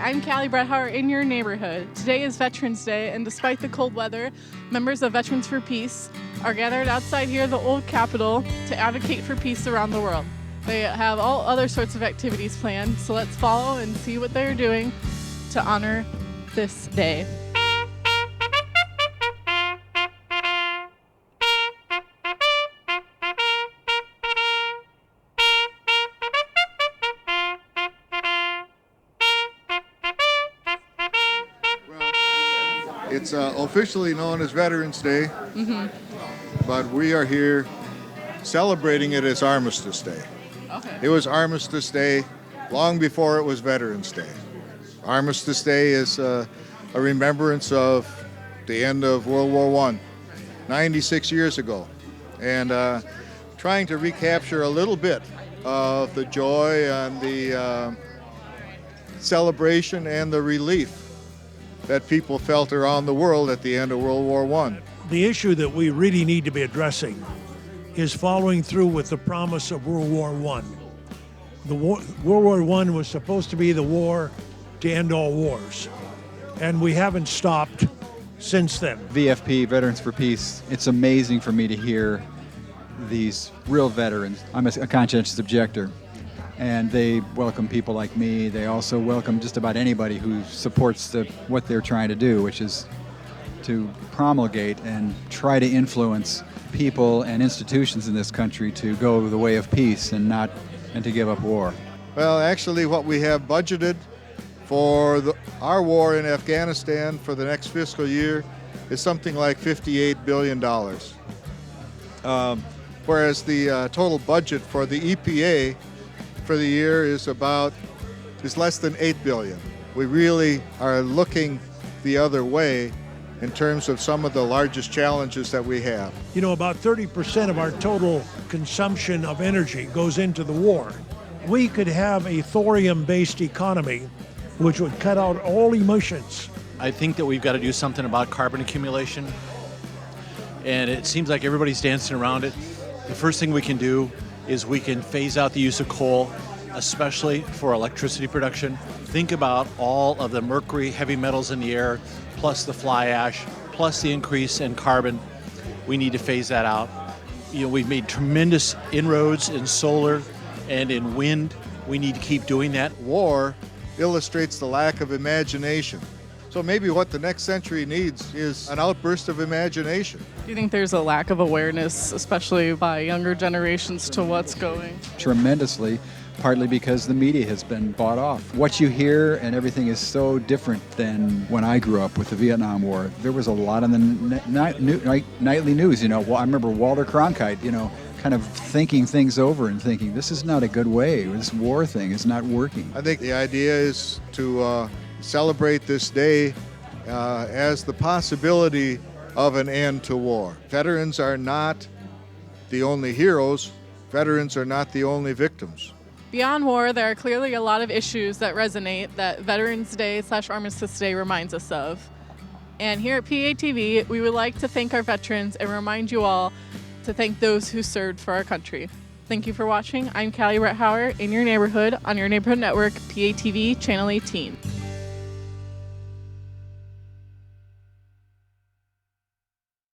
I'm Callie Brethauer in your neighborhood. Today is Veterans Day, and despite the cold weather, members of Veterans for Peace are gathered outside here, the old Capitol, to advocate for peace around the world. They have all other sorts of activities planned, so let's follow and see what they're doing to honor this day. It's officially known as Veterans Day, but we are here celebrating it as Armistice Day. Okay. It was Armistice Day long before it was Veterans Day. Armistice Day is a remembrance of the end of World War I, 96 years ago, and trying to recapture a little bit of the joy and the celebration and the relief that people felt around the world at the end of World War I. The issue that we really need to be addressing is following through with the promise of World War I. World War I was supposed to be the war to end all wars, and we haven't stopped since then. VFP, Veterans for Peace, it's amazing for me to hear these real veterans. I'm a conscientious objector, and they welcome people like me. They also welcome just about anybody who supports what they're trying to do, which is to promulgate and try to influence people and institutions in this country to go the way of peace and to give up war. Well, actually what we have budgeted for our war in Afghanistan for the next fiscal year is something like $58 billion. Whereas the total budget for the EPA for the year is less than $8 billion. We really are looking the other way in terms of some of the largest challenges that we have. You know, about 30% of our total consumption of energy goes into the war. We could have a thorium-based economy which would cut out all emissions. I think that we've got to do something about carbon accumulation, and it seems like everybody's dancing around it. The first thing we can do is we can phase out the use of coal, especially for electricity production. Think about all of the mercury, heavy metals in the air, plus the fly ash, plus the increase in carbon. We need to phase that out. You know, we've made tremendous inroads in solar and in wind. We need to keep doing that. War illustrates the lack of imagination. So maybe what the next century needs is an outburst of imagination. Do you think there's a lack of awareness, especially by younger generations, to what's going? Tremendously, partly because the media has been bought off. What you hear and everything is so different than when I grew up with the Vietnam War. There was a lot on the nightly news, you know. I remember Walter Cronkite, you know, kind of thinking things over and thinking, this is not a good way. This war thing is not working. I think the idea is to celebrate this day as the possibility of an end to war. Veterans are not the only heroes. Veterans are not the only victims. Beyond war, there are clearly a lot of issues that resonate that Veterans Day / Armistice Day reminds us of. And here at PATV, we would like to thank our veterans and remind you all to thank those who served for our country. Thank you for watching. I'm Callie Brethauer in your neighborhood on your neighborhood network, PATV Channel 18.